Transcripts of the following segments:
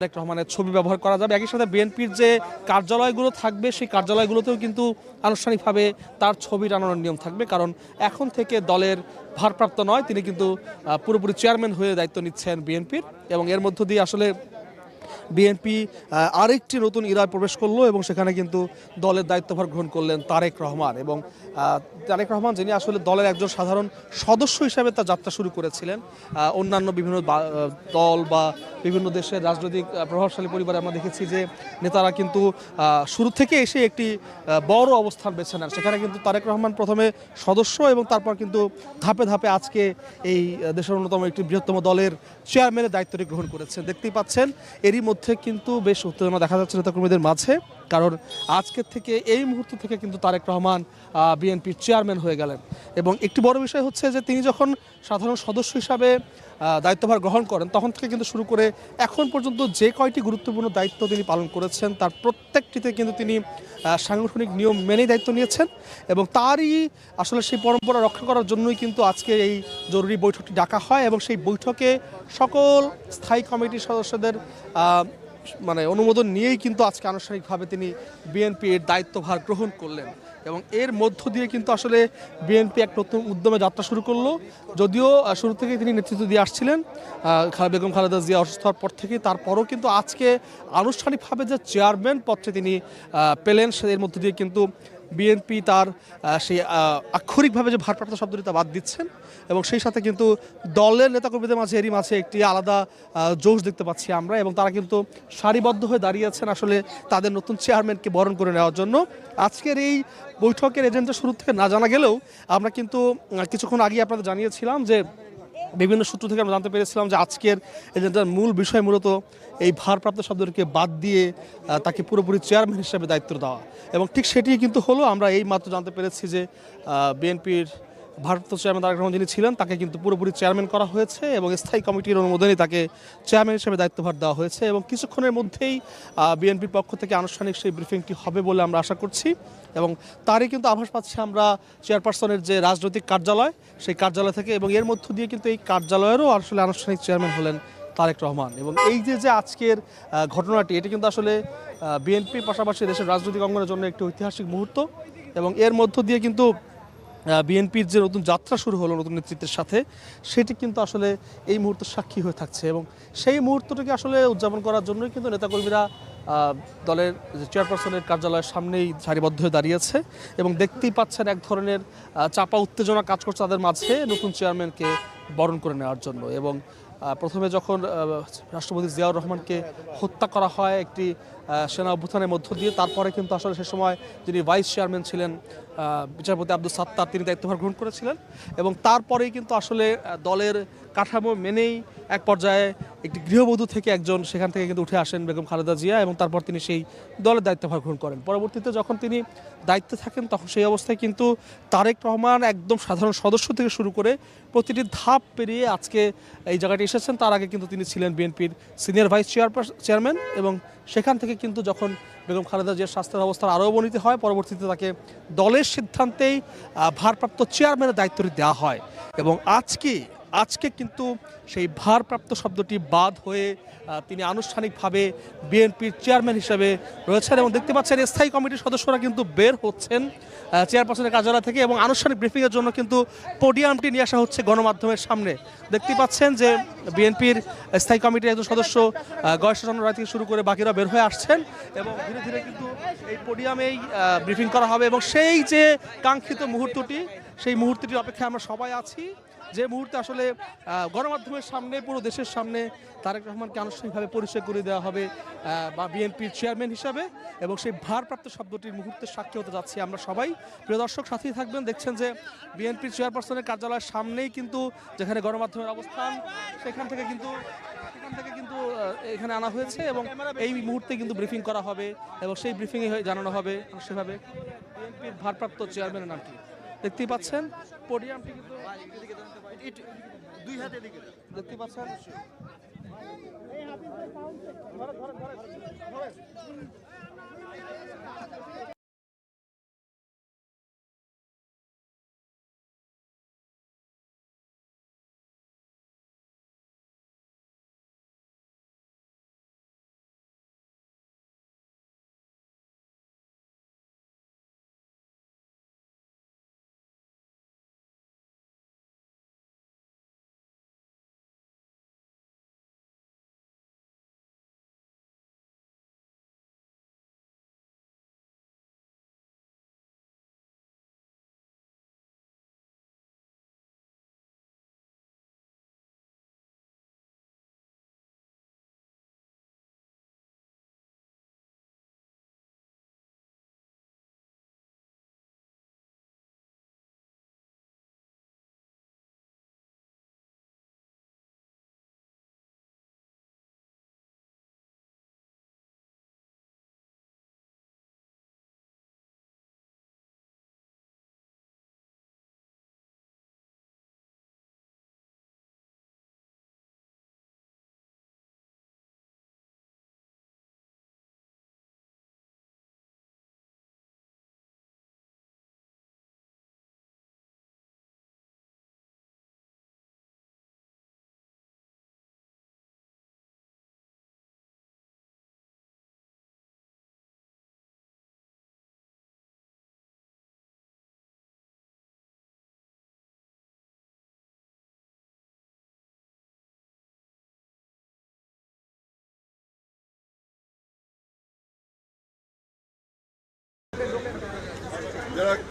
তারেক রহমানের ছবি ব্যবহার করা যাবে। একই সাথে বিএনপির যে কার্যালয়গুলো থাকবে সেই কার্যালয়গুলোতেও কিন্তু আনুষ্ঠানিকভাবে তার ছবি টানানোর নিয়ম থাকবে, কারণ এখন থেকে দলের ভারপ্রাপ্ত নয়, তিনি কিন্তু পুরোপুরি চেয়ারম্যান হয়ে দায়িত্ব নিচ্ছেন বিএনপির। এবং এর মধ্য দিয়ে আসলে বিএনপি আরেকটি নতুন ইরায় প্রবেশ করলো এবং সেখানে কিন্তু দলের দায়িত্বভার গ্রহণ করলেন তারেক রহমান। এবং তারেক রহমান, যিনি আসলে দলের একজন সাধারণ সদস্য হিসাবে তার যাত্রা শুরু করেছিলেন, অন্যান্য বিভিন্ন দল বা বিভিন্ন দেশের রাজনৈতিক প্রভাবশালী পরিবারে আমরা দেখেছি যে নেতারা কিন্তু শুরু থেকে এসে একটি বড় অবস্থান বেছে নেন। সেখানে কিন্তু তারেক রহমান প্রথমে সদস্য এবং তারপর কিন্তু ধাপে ধাপে আজকে এই দেশের অন্যতম একটি বৃহত্তম দলের চেয়ারম্যানের দায়িত্বটি গ্রহণ করেছেন। দেখতেই পাচ্ছেন এরই মধ্যে কিন্তু বেশ উত্তেজনা দেখা যাচ্ছে নেতাকর্মীদের মাঝে, কারণ আজকের থেকে এই মুহূর্ত থেকে কিন্তু তারেক রহমান বিএনপির চেয়ারম্যান হয়ে গেলেন। এবং একটি বড় বিষয় হচ্ছে যে তিনি যখন সাধারণ সদস্য হিসাবে দায়িত্বভার গ্রহণ করেন তখন থেকে কিন্তু শুরু করে এখন পর্যন্ত যে কয়টি গুরুত্বপূর্ণ দায়িত্ব তিনি পালন করেছেন তার প্রত্যেকটিতে কিন্তু তিনি সাংগঠনিক নিয়ম মেনেই দায়িত্ব নিয়েছেন। এবং তারই আসলে সেই পরম্পরা রক্ষা করার জন্যই কিন্তু আজকে এই জরুরি বৈঠকটি ডাকা হয় এবং সেই বৈঠকে সকল স্থায়ী কমিটির সদস্যদের অনুমোদন নিয়েই কিন্তু আজকে আনুষ্ঠানিকভাবে তিনি বিএনপির দায়িত্বভার গ্রহণ করলেন। এবং এর মধ্য দিয়ে কিন্তু আসলে বিএনপি এক নতুন উদ্যমে যাত্রা শুরু করলো। যদিও শুরু থেকেই তিনি নেতৃত্ব দিয়ে আসছিলেন বেগম খালেদা জিয়া অসুস্থ হওয়ার পর থেকেই, তারপরও কিন্তু আজকে আনুষ্ঠানিকভাবে যে চেয়ারম্যান পদটি তিনি পেলেন এর মধ্য দিয়ে কিন্তু বিএনপি তার সেই আক্ষরিকভাবে যে ভারপ্রাপ্ত শব্দটি তা বাদ দিচ্ছেন। এবং সেই সাথে কিন্তু দলের নেতাকর্মীদের মাঝে এরই মাঝে একটি আলাদা জোশ দেখতে পাচ্ছি আমরা, এবং তারা কিন্তু সারিবদ্ধ হয়ে দাঁড়িয়েছেন আসলে তাদের নতুন চেয়ারম্যানকে বরণ করে নেওয়ার জন্য। আজকের এই বৈঠকের এজেন্ডা শুরু থেকে না জানা গেলেও আমরা কিন্তু কিছুক্ষণ আগে আপনাদের জানিয়েছিলাম যে বিভিন্ন সূত্র থেকে আমরা জানতে পেরেছিলাম যে আজকের এজেন্ডার মূল বিষয় মূলত এই ভারপ্রাপ্ত শব্দটিকে বাদ দিয়ে তাকে পুরোপুরি চেয়ারম্যান হিসেবে দায়িত্ব দেওয়া। এবং ঠিক সেটি কিন্তু হলো। আমরা এই মাত্র জানতে পেরেছি যে বিএনপির ভারপ্রাপ্ত চেয়ারম্যান তারেক রহমান যিনি ছিলেন তাকে কিন্তু পুরোপুরি চেয়ারম্যান করা হয়েছে এবং স্থায়ী কমিটির অনুমোদনেই তাকে চেয়ারম্যান হিসেবে দায়িত্বভার দেওয়া হয়েছে। এবং কিছুক্ষণের মধ্যেই বিএনপির পক্ষ থেকে আনুষ্ঠানিক সেই ব্রিফিংটি হবে বলে আমরা আশা করছি। এবং তারই কিন্তু আভাস পাচ্ছি আমরা চেয়ারপারসনের যে রাজনৈতিক কার্যালয় সেই কার্যালয় থেকে। এবং এর মধ্য দিয়ে কিন্তু এই কার্যালয়েরও আসলে আনুষ্ঠানিক চেয়ারম্যান হলেন তারেক রহমান। এবং এই যে আজকের ঘটনাটি, এটি কিন্তু আসলে বিএনপির পাশাপাশি দেশের রাজনৈতিক অঙ্গনের জন্য একটি ঐতিহাসিক মুহূর্ত। এবং এর মধ্য দিয়ে কিন্তু বিএনপির যে নতুন যাত্রা শুরু হলো নতুন নেতৃত্বের সাথে, সেটি কিন্তু আসলে এই মুহূর্তের সাক্ষী হয়ে থাকছে। এবং সেই মুহূর্তটিকে আসলে উদযাপন করার জন্যই কিন্তু নেতাকর্মীরা দলের চেয়ারপারসনের কার্যালয়ের সামনেই সারিবদ্ধ হয়ে দাঁড়িয়েছে। এবং দেখতেই পাচ্ছেন এক ধরনের চাপা উত্তেজনা কাজ করছে তাদের মাঝে নতুন চেয়ারম্যানকে বরণ করে নেওয়ার জন্য। এবং প্রথমে যখন রাষ্ট্রপতি জিয়াউর রহমানকে হত্যা করা হয় একটি সেনা অভ্যুত্থানের মধ্য দিয়ে, তারপরে কিন্তু আসলে সে সময় যিনি ভাইস চেয়ারম্যান ছিলেন বিচারপতি আব্দুল সাত্তার, তিনি দায়িত্বভার গ্রহণ করেছিলেন। এবং তারপরেই কিন্তু আসলে দলের কাঠামো মেনেই এক পর্যায়ে একটি গৃহবধূ থেকে একজন সেখান থেকে কিন্তু উঠে আসেন বেগম খালেদা জিয়া, এবং তারপর তিনি সেই দলের দায়িত্বভার গ্রহণ করেন। পরবর্তীতে যখন তিনি দায়িত্বে থাকেন তখন সেই অবস্থায় কিন্তু তারেক রহমান একদম সাধারণ সদস্য থেকে শুরু করে প্রতিটি ধাপ পেরিয়ে আজকে এই জায়গাটি এসেছেন। তার আগে কিন্তু তিনি ছিলেন বিএনপির সিনিয়র ভাইস চেয়ারম্যান। এবং সেখান থেকে কিন্তু যখন বেগম খালেদা জিয়ার স্বাস্থ্যের অবস্থার আরও অবনতি হয়, পরবর্তীতে তাকে দলের সিদ্ধান্তেই ভারপ্রাপ্ত চেয়ারম্যানের দায়িত্বটি দেওয়া হয়। এবং আজকে কিন্তু সেই ভারপ্রাপ্ত শব্দটি বাদ হয়ে তিনি আনুষ্ঠানিকভাবে বিএনপির চেয়ারম্যান হিসেবে রয়েছেন। এবং দেখতে পাচ্ছেন স্থায়ী কমিটির সদস্যরা কিন্তু বের হচ্ছেন চেয়ারপারসনের কার্যালয় থেকে, এবং আনুষ্ঠানিক ব্রিফিংয়ের জন্য কিন্তু পোডিয়ামটি নিয়ে আসা হচ্ছে গণমাধ্যমের সামনে। দেখতেই পাচ্ছেন যে বিএনপির স্থায়ী কমিটির একজন সদস্য গয়েশ্বরচন্দ্র রায় থেকে শুরু করে বাকিরা বের হয়ে আসছেন এবং ধীরে ধীরে কিন্তু এই পোডিয়ামেই ব্রিফিং করা হবে। এবং সেই যে কাঙ্ক্ষিত মুহূর্তটি, সেই মুহূর্তটির অপেক্ষায় আমরা সবাই আছি, যে মুহূর্তে আসলে গণমাধ্যমের সামনে পুরো দেশের সামনে তারেক রহমানকে আনুষ্ঠানিকভাবে পরিচয় করে দেওয়া হবে বা বিএনপির চেয়ারম্যান হিসাবে। এবং সেই ভারপ্রাপ্ত শব্দটির মুহূর্তের সাক্ষী হতে যাচ্ছি আমরা সবাই। প্রিয় দর্শক, সাথেই থাকবেন। দেখছেন যে বিএনপির চেয়ারপারসনের কার্যালয়ের সামনেই কিন্তু যেখানে গণমাধ্যমের অবস্থান, সেখান থেকে কিন্তু এখানে আনা হয়েছে এবং এই মুহূর্তে কিন্তু ব্রিফিং করা হবে এবং সেই ব্রিফিংয়ে জানানো হবে সেভাবে বিএনপির ভারপ্রাপ্ত চেয়ারম্যানের নামটি। দেখতেই পাচ্ছেন পোডিয়ামটি কিন্তু দুই হাতে দেখতে পাচ্ছেন।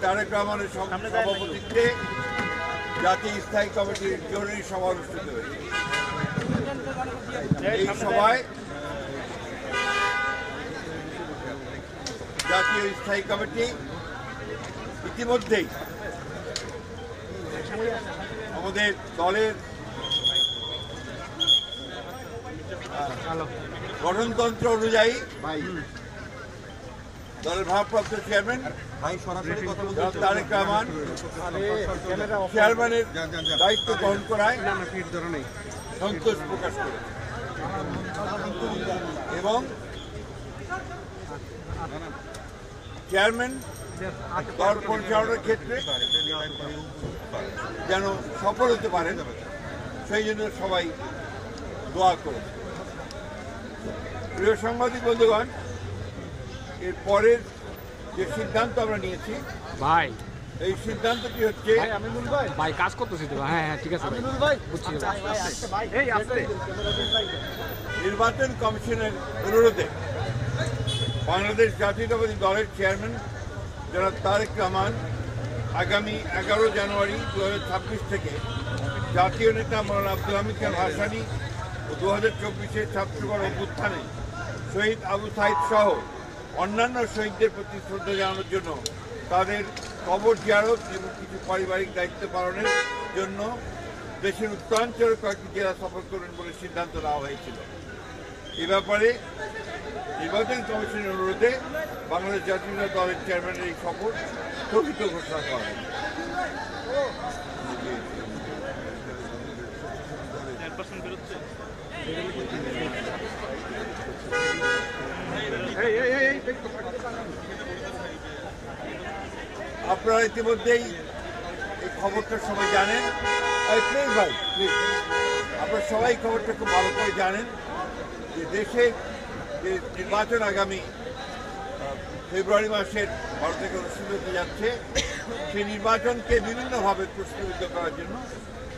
তারেক রহমানের সভাপতিত্বে জাতীয় স্থায়ী কমিটির জরুরি সভা অনুষ্ঠিত হয়েছে। এই সভায় জাতীয় স্থায়ী কমিটি ইতিমধ্যেই আমাদের দলের গঠনতন্ত্র অনুযায়ী দলের ভারপ্রাপ্ত চেয়ারম্যান তারেক রহমান চেয়ারম্যানের দায়িত্ব গ্রহণ করায় সন্তোষ প্রকাশ করে এবং চেয়ারম্যান দল পরিচালনার ক্ষেত্রে যেন সফল হতে পারেন সেই জন্য সবাই দোয়া করে। প্রিয় সাংবাদিক বন্ধুগণ, এর পরের যে সিদ্ধান্ত আমরা নিয়েছি ভাই, এই সিদ্ধান্তটি হচ্ছে ভাই কাজ করতেছি তো। হ্যাঁ ঠিক আছে নির্বাচন কমিশনের অনুরোধে বাংলাদেশ জাতীয়তাবাদী দলের চেয়ারম্যান জনাব তারেক রহমান আগামী 11 জানুয়ারি 2026 থেকে জাতীয় নেতা মৌলানা আব্দুল হামিদ খান ভাসানী ও 2024 ছাত্রগণ অভ্যুত্থানে শহীদ আবু সাইদ সহ অন্যান্য শহীদদের প্রতি শ্রদ্ধা জানানোর জন্য তাদের কবর জিয়ারত এবং কিছু পারিবারিক দায়িত্ব পালনের জন্য দেশের উত্তরাঞ্চলের কয়েকটি জেলা সফর করবেন বলে সিদ্ধান্ত নেওয়া হয়েছিল। এ ব্যাপারে নির্বাচন কমিশনের অনুরোধে বাংলাদেশ জাতীয় দলের চেয়ারম্যানের এই সফর স্থগিত ঘোষণা করা হয়। আপনারা ইতিমধ্যেই এই খবরটা সবাই জানেন। ভাই আপনারা সবাই খবরটা খুব ভালো করে জানেন যে দেশে যে নির্বাচন আগামী ফেব্রুয়ারি মাসের 12 থেকে অনুষ্ঠিত হতে যাচ্ছে, সেই নির্বাচনকে বিভিন্নভাবে প্রশ্নবিদ্ধ করার জন্য,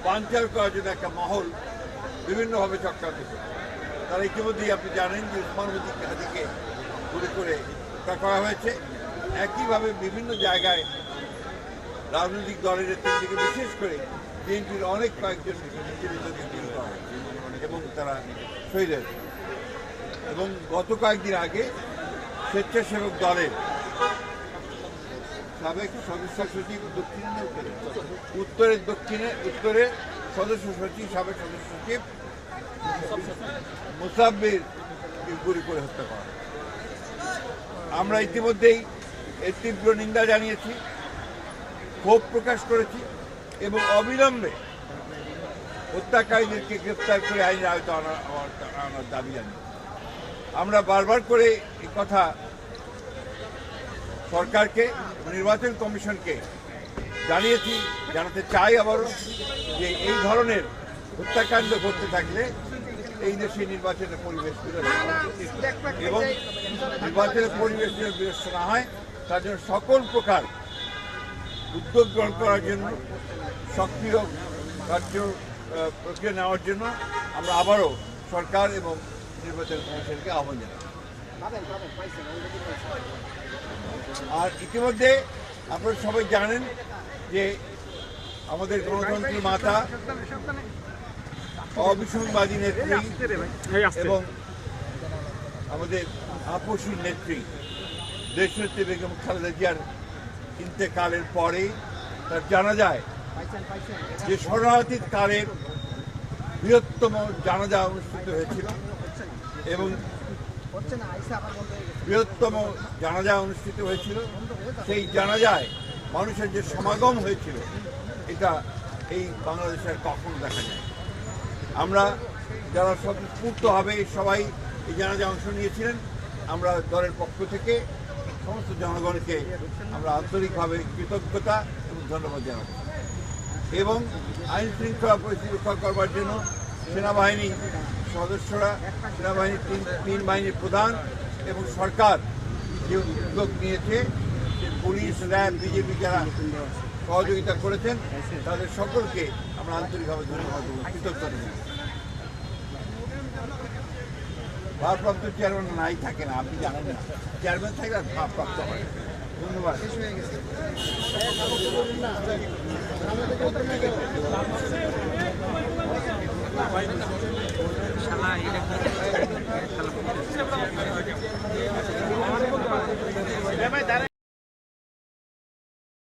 বানচাল করার জন্য একটা মহল বিভিন্নভাবে চক্রান্ত করে। তারা ইতিমধ্যেই আপনি জানেন যে উসমান হাদিকে গুলি করে তা করা হয়েছে। একইভাবে বিভিন্ন জায়গায় রাজনৈতিক দলের নেতৃত্বকে বিশেষ করে বিএনপির অনেক কয়েকজন নেতৃত্বকে গুলি করা হয়েছে এবং তারা শহীদ হয়েছে। এবং গত কয়েকদিন আগে স্বেচ্ছাসেবক দলের সাবেক সদস্য সচিব উত্তরের সদস্য সচিব সাবেক সদস্য সচিব মুসাব্বির গুলি করে হত্যা করা। আমরা ইতিমধ্যেই এর তীব্র নিন্দা জানিয়েছি, ক্ষোভ প্রকাশ করেছি এবং অবিলম্বে হত্যাকারীদেরকে গ্রেফতার করে আইনের আওতায় আনার দাবি জানিয়েছি। আমরা বারবার করে এই কথা সরকারকে, নির্বাচন কমিশনকে জানিয়েছি, জানাতে চাই আবারও যে এই ধরনের হত্যাকাণ্ড ঘটতে থাকলে এই দেশে নির্বাচনের পরিবেশ এবং নির্বাচনের পরিবেশ যেন বিনষ্ট না হয় তার জন্য সকল প্রকার উদ্যোগ গ্রহণ করার জন্য, সক্রিয় কার্য প্রক্রিয়া নেওয়ার জন্য আমরা আবারও সরকার এবং নির্বাচন কমিশনকে আহ্বান জানাই। আর ইতিমধ্যে আপনারা সবাই জানেন যে আমাদের গণতন্ত্রের মাতা, অবিসংবাদী নেত্রী এবং আমাদের আপসী নেত্রী দেশনেত্রী বেগম খালেদা জিয়ার ইন্তেকালের পরে তার জানা যায় যে শরণার্থীর কালের বৃহত্তম জানাজা অনুষ্ঠিত হয়েছিল এবং বৃহত্তম জানাজা অনুষ্ঠিত হয়েছিল। সেই জানাজায় মানুষের যে সমাগম হয়েছিল এটা এই বাংলাদেশের কখনো দেখা যায়। আমরা যারা স্বতঃস্ফূর্তভাবে সবাই এই জানাজা অংশ নিয়েছিলেন, আমরা দলের পক্ষ থেকে সমস্ত জনগণকে আমরা আন্তরিকভাবে কৃতজ্ঞতা এবং ধন্যবাদ জানাবো। এবং আইন শৃঙ্খলা পরিস্থিতি রক্ষা করবার জন্য সেনাবাহিনী সদস্যরা, সেনাবাহিনীর তিন বাহিনীর প্রধান এবং সরকার যে উদ্যোগ নিয়েছে, পুলিশ, র্যাব, বিজেপি যারা সহযোগিতা করেছেন তাদের সকলকে আমরা আন্তরিকভাবে ধন্যবাদ এবং কৃতজ্ঞতা জানাই। ভারপ্রাপ্ত চেয়ারম্যান নাই থাকে না, আপনি জানেন না, চেয়ারম্যান থাকলে ভারপ্রাপ্ত হয়। ধন্যবাদ। শালা এটা